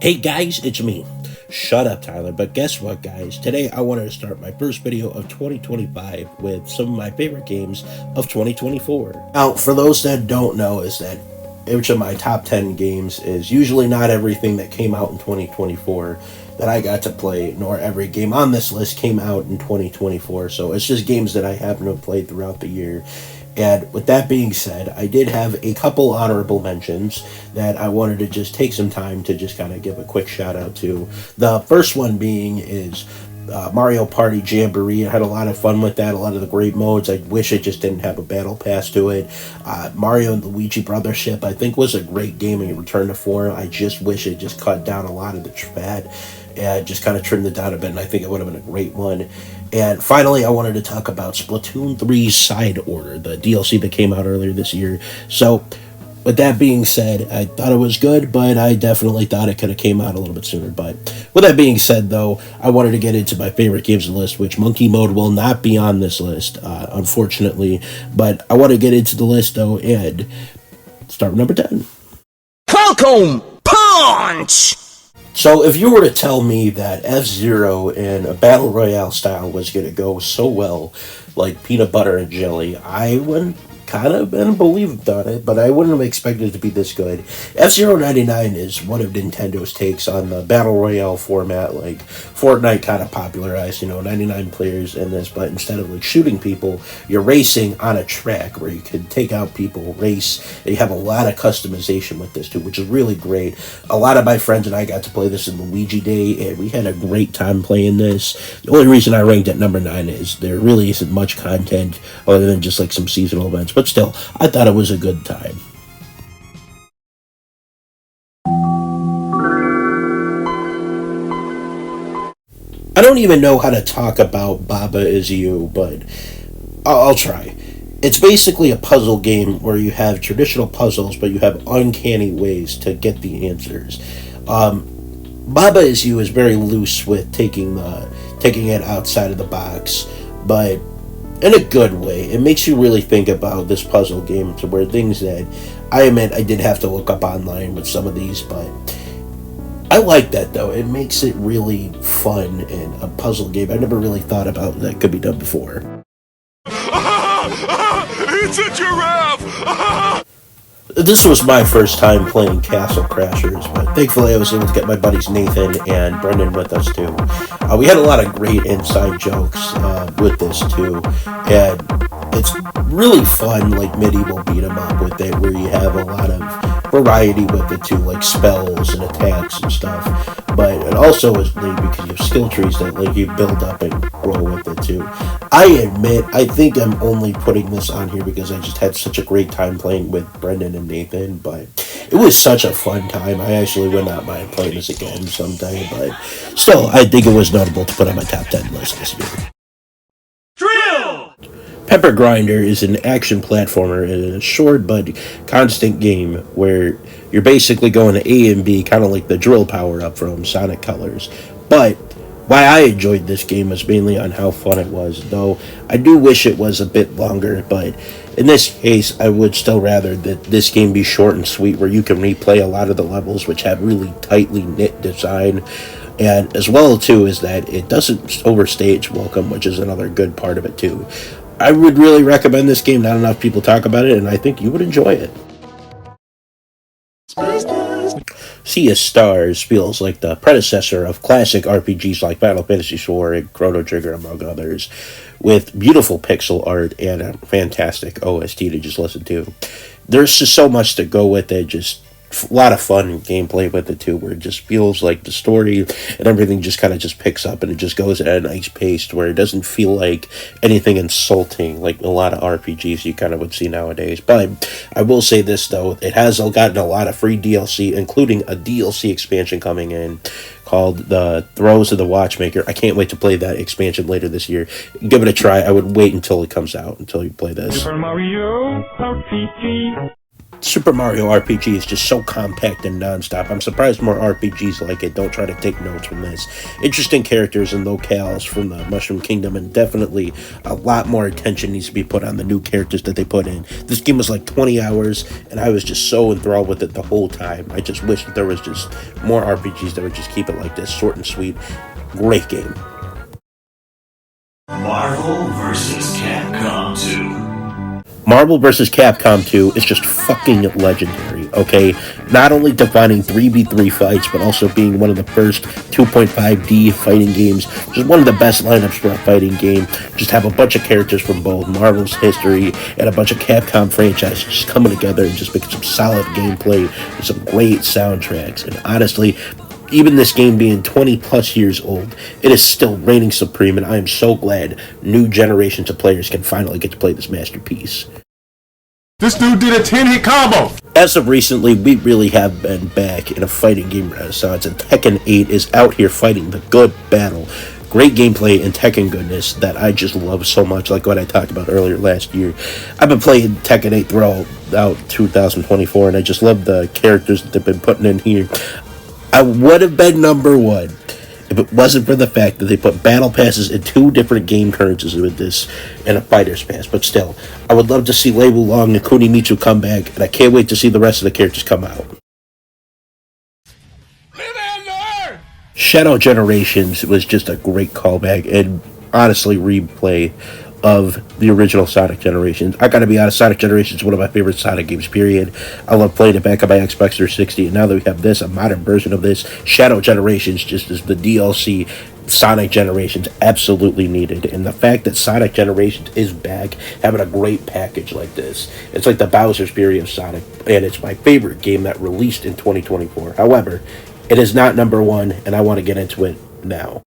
Hey guys, it's me. Shut up, Tyler. But guess what, guys? Today I wanted to start my first video of 2025 with some of my favorite games of 2024. Now, for those that don't know, is that each of my top 10 games is usually not everything that came out in 2024 that I got to play, nor every game on this list came out in 2024. So it's just games that I happen to have played throughout the year. And with that being said, I did have a couple honorable mentions that I wanted to just take some time to just kind of give a quick shout out to. The first one being is Mario Party Jamboree. I had a lot of fun with that, a lot of the great modes. I wish it just didn't have a battle pass to it. Mario and Luigi Brothership, I think, was a great game in return to form. I just wish it just cut down a lot of the fat and just kind of trimmed it down a bit, and I think it would have been a great one. And finally, I wanted to talk about Splatoon 3's Side Order, the DLC that came out earlier this year. So, with that being said, I thought it was good, but I definitely thought it could have came out a little bit sooner. But with that being said, though, I wanted to get into my favorite games list, which Monkey Mode will not be on this list, unfortunately. But I want to get into the list, though, and start with number 10. Holcomb Punch! So if you were to tell me that F-Zero in a Battle Royale style was going to go so well, like peanut butter and jelly, I wouldn't kind of been believed on it, but I wouldn't have expected it to be this good. F-Zero 99 is one of Nintendo's takes on the Battle Royale format, like Fortnite kind of popularized, 99 players in this, but instead of like shooting people, you're racing on a track where you can take out people, race, and you have a lot of customization with this too, which is really great. A lot of my friends and I got to play this in Luigi Day, and we had a great time playing this. The only reason I ranked at number 9 is there really isn't much content other than just like some seasonal events, but still, I thought it was a good time. I don't even know how to talk about Baba Is You, but I'll try. It's basically a puzzle game where you have traditional puzzles, but you have uncanny ways to get the answers. Baba Is You is very loose with taking it outside of the box, but in a good way. It makes you really think about this puzzle game, to where things that I admit I did have to look up online with some of these, but I like that though. It makes it really fun in a puzzle game I never really thought about that could be done before. It's a giraffe! This was my first time playing Castle Crashers, but thankfully I was able to get my buddies Nathan and Brendan with us too. We had a lot of great inside jokes with this too, and it's really fun, like medieval beat 'em up with it, where you have a lot of variety with it too, like spells and attacks and stuff. But it also is neat because you have skill trees that like you build up and grow with it too. I admit, I think I'm only putting this on here because I just had such a great time playing with Brendan and Nathan, but it was such a fun time. I actually would not mind playing this again someday, but still, I think it was notable to put on my top 10 list this year. Drill! Pepper Grinder is an action platformer in a short but constant game where you're basically going to A and B, kind of like the drill power-up from Sonic Colors. But why I enjoyed this game was mainly on how fun it was, though I do wish it was a bit longer, but in this case, I would still rather that this game be short and sweet, where you can replay a lot of the levels, which have really tightly knit design. And as well, too, is that it doesn't overstay its welcome, which is another good part of it, too. I would really recommend this game. Not enough people talk about it, and I think you would enjoy it. Sea of Stars feels like the predecessor of classic RPGs like Final Fantasy IV and Chrono Trigger, among others, with beautiful pixel art and a fantastic OST to just listen to. There's just so much to go with it, just a lot of fun gameplay with it too, where it just feels like the story and everything just kind of just picks up, and it just goes at a nice pace where it doesn't feel like anything insulting like a lot of RPGs you kind of would see nowadays. But I will say this though, it has gotten a lot of free DLC, including a DLC expansion coming in called the Throes of the Watchmaker. I can't wait to play that expansion later this year. Give it a try. I would wait until it comes out, until you play this. Super Mario RPG. Super Mario RPG is just so compact and non-stop. I'm surprised more RPGs like it don't try to take notes from this. Interesting characters and locales from the Mushroom Kingdom, and definitely a lot more attention needs to be put on the new characters that they put in. This game was like 20 hours, and I was just so enthralled with it the whole time. I just wish that there was just more RPGs that would just keep it like this, short and sweet. Great game. Marvel vs. Capcom 2. Marvel vs. Capcom 2 is just fucking legendary, okay? Not only defining 3v3 fights, but also being one of the first 2.5D fighting games. Just one of the best lineups for a fighting game. Just have a bunch of characters from both Marvel's history and a bunch of Capcom franchises just coming together and just making some solid gameplay and some great soundtracks. And honestly, even this game being 20 plus years old, it is still reigning supreme, and I am so glad new generations of players can finally get to play this masterpiece. This dude did a 10-hit combo! As of recently, we really have been back in a fighting game renaissance, and Tekken 8 is out here fighting the good battle. Great gameplay and Tekken goodness that I just love so much, like what I talked about earlier last year. I've been playing Tekken 8 throughout 2024, and I just love the characters that they've been putting in here. I would have been number one if it wasn't for the fact that they put battle passes in 2 different game currencies with this and a fighter's pass. But still, I would love to see Lei Wulong and Kunimitsu come back, and I can't wait to see the rest of the characters come out. Shadow Generations was just a great callback and honestly replay of the original Sonic Generations. I gotta be honest, Sonic Generations is one of my favorite Sonic games, period. I love playing it back on my Xbox 360, and now that we have this, a modern version of this, Shadow Generations just is the DLC Sonic Generations absolutely needed. And the fact that Sonic Generations is back, having a great package like this, it's like the Bowser's Fury of Sonic, and it's my favorite game that released in 2024. However, it is not number one, and I want to get into it now.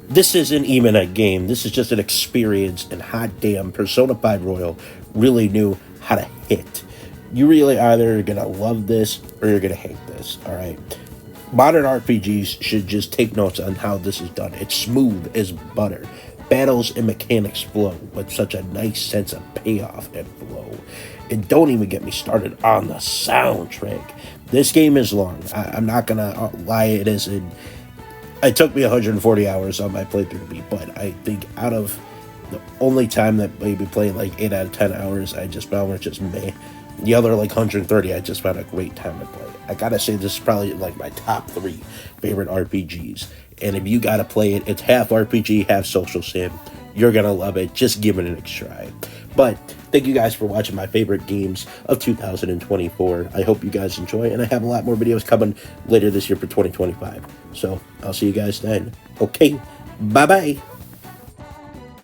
This isn't even a game, this is just an experience, and hot damn, Persona 5 Royal really knew how to hit. You really either gonna love this or you're gonna hate this, alright? Modern RPGs should just take notes on how this is done. It's smooth as butter. Battles and mechanics flow with such a nice sense of payoff and flow. And don't even get me started on the soundtrack. This game is long. I'm not gonna lie, it isn't. It took me 140 hours on my playthrough to beat, but I think out of the only time that maybe playing like 8 out of 10 hours, I just found were just meh. The other like 130, I just found a great time to play. I gotta say, this is probably like my top 3 favorite RPGs. And if you gotta play it, it's half RPG, half social sim. You're gonna love it. Just give it an try. But thank you guys for watching my favorite games of 2024. I hope you guys enjoy, and I have a lot more videos coming later this year for 2025. So I'll see you guys then. Okay, bye-bye.